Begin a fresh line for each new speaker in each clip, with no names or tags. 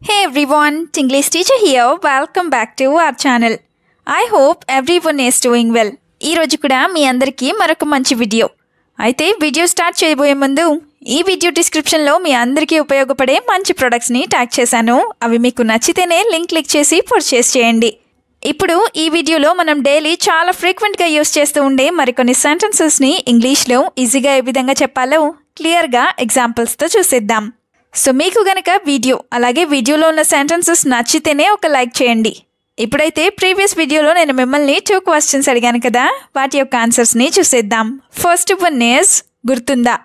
Hey everyone, Tinglish teacher here. Welcome back to our channel. I hope everyone is doing well. ఈ రోజు కూడా మీ అందరికీ మరొక మంచి వీడియో. అయితే వీడియో స్టార్ట్ చేయబోయే ముందు ఈ వీడియో డిస్క్రిప్షన్లో మీ అందరికీ ఉపయోగపడే మంచి ప్రొడక్ట్స్ని ట్యాగ్ చేశాను. అవి మీకు నచ్చితేనే లింక్ క్లిక్ చేసి పర్చేస్ చేయండి. ఇప్పుడు ఈ వీడియోలో మనం డైలీ చాలా ఫ్రీక్వెంట్గా యూస్ చేస్తూ ఉండే మరికొన్ని సెంటెన్సెస్ని ఇంగ్లీష్లో ఈజీగా ఏ విధంగా చెప్పాలో క్లియర్గా ఎగ్జాంపుల్స్తో చూసేద్దాం. సో మీకు గనక వీడియో అలాగే వీడియోలో ఉన్న సెంటెన్సెస్ నచ్చితేనే ఒక లైక్ చేయండి. ఇప్పుడైతే ప్రీవియస్ వీడియోలో నేను మిమ్మల్ని 2 క్వశ్చన్స్ అడిగాను కదా, వాటి యొక్క ఆన్సర్స్ని చూసేద్దాం. ఫస్ట్ వన్ ఈజ్ గుర్తుందా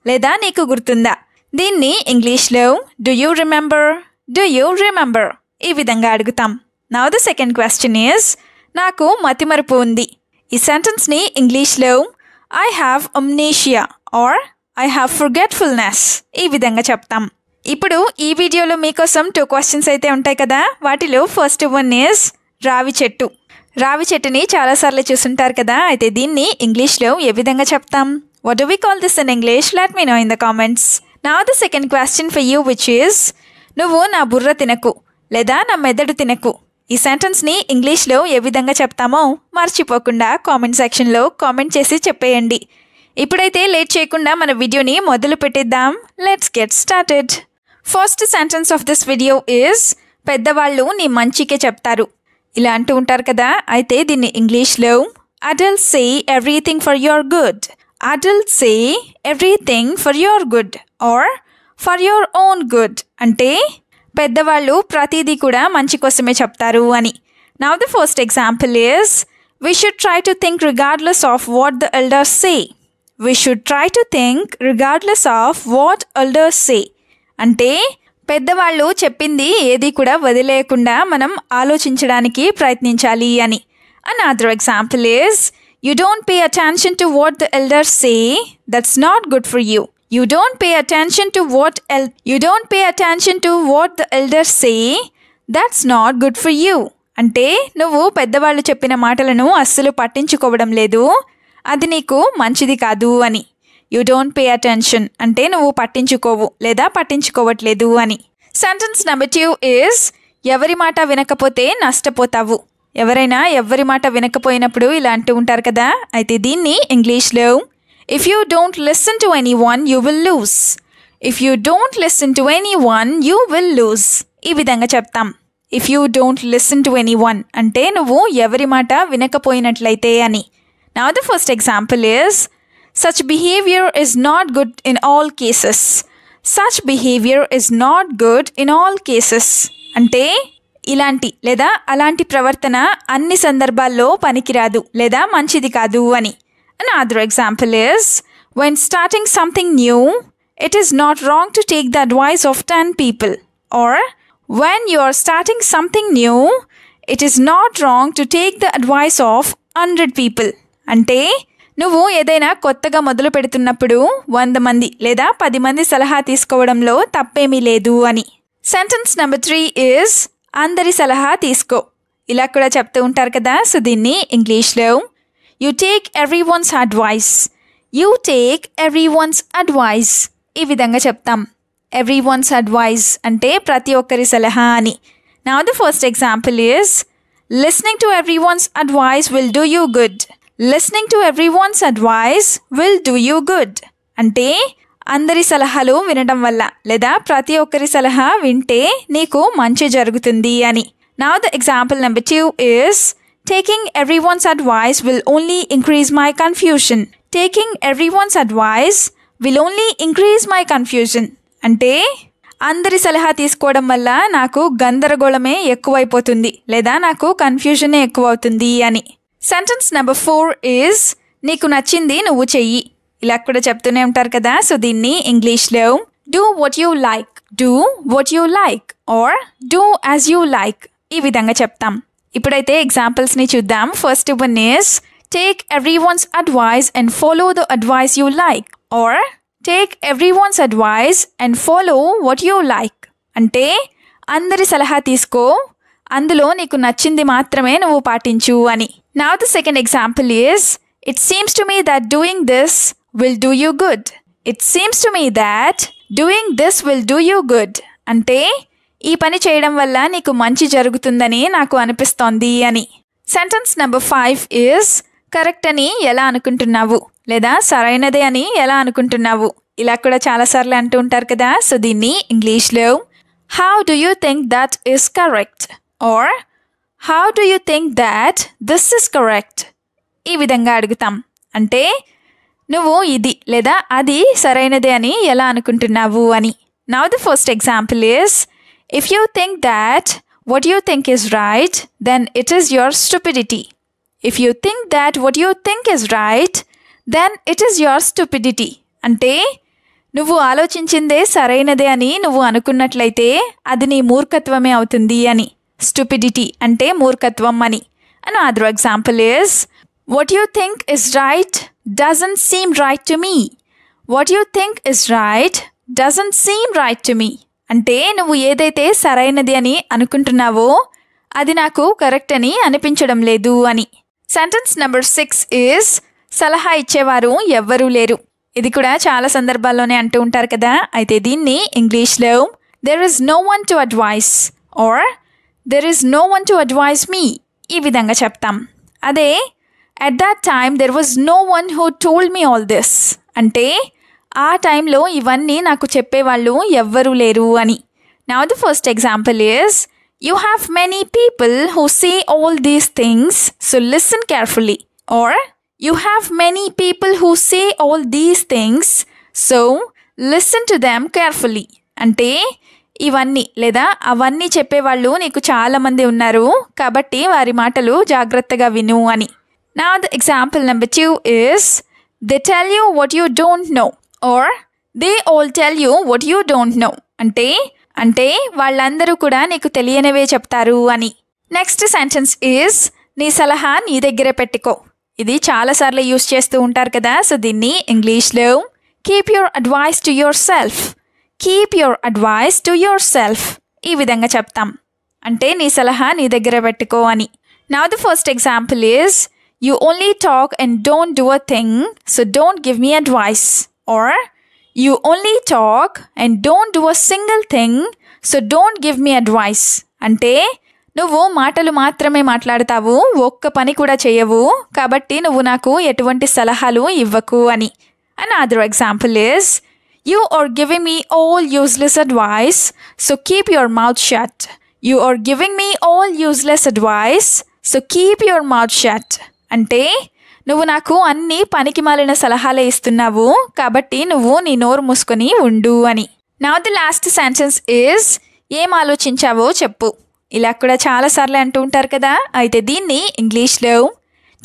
లేదా నీకు గుర్తుందా. దీన్ని ఇంగ్లీష్లో డూ యూ రిమెంబర్ ఈ విధంగా అడుగుతాం. Now the second question is నాకు మతిమరుపు ఉంది. ఈ సెంటెన్స్ని ఇంగ్లీష్లో I have amnesia or I have forgetfulness ఈ విధంగా చెప్తాం. ఇప్పుడు ఈ వీడియోలో మీకోసం 2 క్వశ్చన్స్ అయితే ఉంటాయి కదా, వాటిలో ఫస్ట్ వన్ ఈజ్ రావి చెట్టు. రావి చెట్టుని చాలాసార్లు చూసుంటారు కదా, అయితే దీన్ని ఇంగ్లీష్లో ఏ విధంగా చెప్తాం? What do we call this in English? Let me know in the comments. Now the second question for you which is నువ్వు నా బుర్ర తినకు లేదా నా మెదడు తినకు. ఈ సెంటెన్స్ని ఇంగ్లీష్లో ఏ విధంగా చెప్తామో మర్చిపోకుండా కామెంట్ సెక్షన్లో కామెంట్ చేసి చెప్పేయండి. ఇప్పుడైతే లేట్ చేయకుండా మన వీడియోని మొదలు పెట్టేద్దాం. Let's get started. First sentence of this video is పెద్దవాళ్ళు నీ మంచికే చెప్తారు ఇలా అంటూ ఉంటారు కదా, అయితే దీన్ని ఇంగ్లీష్లో adults say everything for your good. Adults say everything for your good or for your own good అంటే పెద్దవాళ్ళు ప్రతిదీ కూడా మంచి కోసమే చెప్తారు అని. Now the first example is we should try to think regardless of what the elders say. We should try to think regardless of what elders say. అంటే పెద్దవాళ్ళు చెప్పింది ఏది కూడా వదిలేయకుండా మనం ఆలోచించడానికి ప్రయత్నించాలి అని. Another example is you don't pay attention to what the elders say, that's not good for you. You don't pay attention to what the elders say, that's not good for you. అంటే నువ్వు పెద్దవాళ్ళు చెప్పిన మాటలను అస్సలు పట్టించుకోవడం లేదు, అది నీకు మంచిది కాదు అని. యూ డోంట్ పే అటెన్షన్ అంటే నువ్వు పట్టించుకోవు లేదా పట్టించుకోవట్లేదు అని. సెంటెన్స్ నెంబర్ 2 ఈజ్ ఎవరి మాట వినకపోతే నష్టపోతావు. ఎవరైనా ఎవరి మాట వినకపోయినప్పుడు ఇలా అంటూ ఉంటారు కదా, అయితే దీన్ని ఇంగ్లీష్లో if you don't listen to any one you will lose. If you don't listen to any one you will lose ఈ విధంగా చెప్తాం. If you don't listen to any one అంటే నువ్వు ఎవరి మాట వినకపోయినట్లయితే అని. Now the first example is such behavior is not good in all cases. Such behavior is not good in all cases. అంటే ఇలాంటి లేదా అలాంటి ప్రవర్తన అన్ని సందర్భాల్లో పనికిరాదు లేదా మంచిది కాదు అని. Another example is when starting something new, it is not wrong to take the advice of 10 people. Or when you are starting something new, it is not wrong to take the advice of 100 people. అంటే నువ్వు ఏదైనా కొత్తగా మొదలు పెడుతున్నప్పుడు 100 మంది లేదా 10 మంది సలహా తీసుకోవడంలో తప్పేమీ లేదు అని. సెంటెన్స్ నెంబర్ 3 ఈజ్ అందరి సలహా తీసుకో ఇలా కూడా చెప్తూ ఉంటారు కదా, సో దీన్ని ఇంగ్లీష్లో యూ టేక్ ఎవ్రీవన్స్ అడ్వైస్ ఈ విధంగా చెప్తాం. ఎవ్రీవన్స్ అడ్వైస్ అంటే ప్రతి ఒక్కరి సలహా అని. Now the first example is listening to everyone's advice will do you good. Listening to everyone's advice will do you good అంటే అందరి సలహాలు వినడం వల్ల లేదా ప్రతి ఒక్కరి సలహా వింటే నీకు మంచి జరుగుతుంది అని. Now the example number 2 is taking everyone's advice will only increase my confusion. Taking everyone's advice will only increase my confusion అంటే అందరి సలహా తీసుకోవడం వల్ల నాకు గందరగోళమే ఎక్కువైపోతుంది లేదా నాకు కన్ఫ్యూజనే ఎక్కువ అవుతుంది అని. సెంటెన్స్ నెంబర్ 4 ఈజ్ నీకు నచ్చింది నువ్వు చెయ్యి ఇలా కూడా చెప్తూనే ఉంటారు కదా, సో దీన్ని ఇంగ్లీష్లో do what you like or do as you like ఈ విధంగా చెప్తాం. ఇప్పుడైతే ఎగ్జాంపుల్స్ని చూద్దాం. First one is take everyone's advice and follow the advice you like or take everyone's advice and follow what you like అంటే అందరి సలహా తీసుకో, అందులో నీకు నచ్చింది మాత్రమే నువ్వు పాటించు అని. Now the second example is it seems to me that doing this will do you good. It seems to me that doing this will do you good. అంటే ఈ పని చేయడం వల్ల నీకు మంచి జరుగుతుందని నాకు అనిపిస్తోంది అని. సెంటెన్స్ నెంబర్ 5 ఈజ్ కరెక్ట్ అని ఎలా అనుకుంటున్నావు లేదా సరైనదే అని ఎలా అనుకుంటున్నావు. ఇలా కూడా చాలాసార్లు అంటూ ఉంటారు కదా. సో దీన్ని ఇంగ్లీష్లో how do you think that is correct or how do you think that this is correct ఈ విధంగా అడుగుతాం. అంటే నువ్వు ఇది లేదా అది సరైనదే అని ఎలా అనుకుంటున్నావు అని. Now the first example is if you think that what you think is right, then it is your stupidity. If you think that what you think is right, then it is your stupidity. అంటే నువ్వు ఆలోచించిందే సరైనదే అని నువ్వు అనుకున్నట్లయితే అది నీ మూర్ఖత్వమే అవుతుంది అని. స్టూపిడిటీ అంటే మూర్ఖత్వం అని. Another example is what you think is right doesn't seem right to me. What you think is right doesn't seem right to me. అంటే నువ్వు ఏదైతే సరైనది అని అనుకుంటున్నావో అది నాకు కరెక్ట్ అని అనిపించడం లేదు అని. సెంటెన్స్ నెంబర్ 6 ఈజ్ సలహా ఇచ్చేవారు ఎవ్వరూ లేరు. ఇది కూడా చాలా సందర్భాల్లోనే అంటూ ఉంటారు కదా. అయితే దీన్ని ఇంగ్లీష్లో there is no one to advise or there is no one to advise me ఈ విధంగా చెప్తాం. అదే at that time there was no one who told me all this. అంటే ఆ టైంలో ఇవన్నీ నాకు చెప్పేవాళ్ళు ఎవ్వరూ లేరు అని. Now the first example is you have many people who say all these things so listen carefully or you have many people who say all these things so listen to them carefully. అంటే ఇవన్నీ లేదా అవన్నీ చెప్పేవాళ్ళు నీకు చాలామంది ఉన్నారు కాబట్టి వారి మాటలు జాగ్రత్తగా విను అని. Now the example number 2 is they tell you what you don't know or they all tell you what you don't know. అంటే వాళ్ళందరూ కూడా నీకు తెలియనివే చెప్తారు అని. నెక్స్ట్ సెంటెన్స్ ఈజ్ నీ సలహా నీ దగ్గరే పెట్టుకో. ఇది చాలాసార్లు యూస్ చేస్తూ ఉంటారు కదా. సో దీన్ని ఇంగ్లీష్లో keep your advice to your self. Keep your advice to your self ఈ విధంగా చెప్తాం. అంటే నీ సలహా నీ దగ్గర పెట్టుకో అని. Now the first example is you only talk and don't do a thing so don't give me advice. Or you only talk and don't do a single thing so don't give me advice. అంటే నువ్వు మాటలు మాత్రమే మాట్లాడతావు ఒక్క పని కూడా చేయవు కాబట్టి నువ్వు నాకు ఎటువంటి సలహాలు ఇవ్వకు అని. Another example is you are giving me all useless advice so keep your mouth shut. You are giving me all useless advice so keep your mouth shut. అంటే నువ్వు నాకు అన్ని పనికి మాలిన సలహాలే ఇస్తున్నావు కాబట్టి నువ్వు నీ నోరు మూసుకొని ఉండు అని. Now the last sentence is ఏం ఆలోచించావో చెప్పు. ఇలా కూడా చాలాసార్లు అంటూ ఉంటారు కదా. అయితే దీన్ని ఇంగ్లీష్లో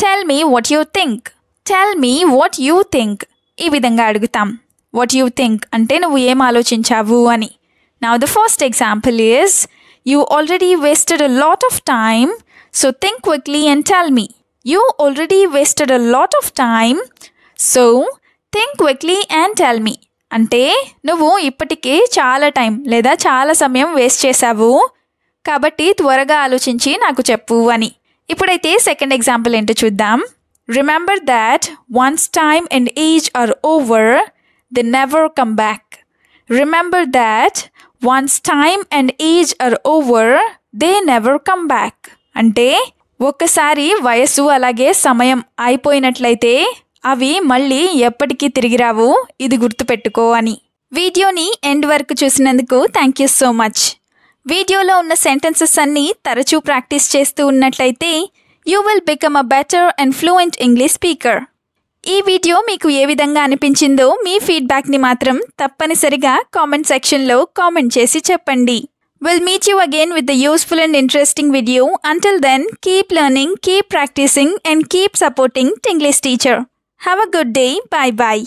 tell me what you think. Tell me what you think ఈ విధంగా అడుగుతాం. వాట్ యూ థింక్ అంటే నువ్వు ఏం ఆలోచించావు అని. Now the first example is you already wasted a lot of time so think quickly and tell me. You already wasted a lot of time, so think quickly and tell me. అంటే నువ్వు ఇప్పటికే చాలా time లేదా చాలా సమయం waste చేశావు కాబట్టి త్వరగా ఆలోచించి నాకు చెప్పు అని. ఇప్పుడైతే సెకండ్ ఎగ్జాంపుల్ ఏంటో చూద్దాం. Remember that once time and age or over they never come back. Remember that once time and age or over they never come back. అంటే ఒక్కసారి వయసు అలాగే సమయం అయిపోయినట్లయితే అవి మళ్ళీ ఎప్పటికీ తిరిగి రావు ఇది గుర్తుపెట్టుకో అని. వీడియోని ఎండ్ వరకు చూసినందుకు థ్యాంక్ యూ సో మచ్. వీడియోలో ఉన్న సెంటెన్సెస్ అన్నీ తరచూ ప్రాక్టీస్ చేస్తూ ఉన్నట్లయితే you will become a better and fluent English speaker. ఈ వీడియో మీకు ఏ విధంగా అనిపించిందో మీ ఫీడ్బ్యాక్ని మాత్రం తప్పనిసరిగా కామెంట్ సెక్షన్లో కామెంట్ చేసి చెప్పండి. We'll meet you again with the useful and interesting video. Until then, keep learning, keep practicing and keep supporting Tinglish Teacher. Have a good day. Bye-bye.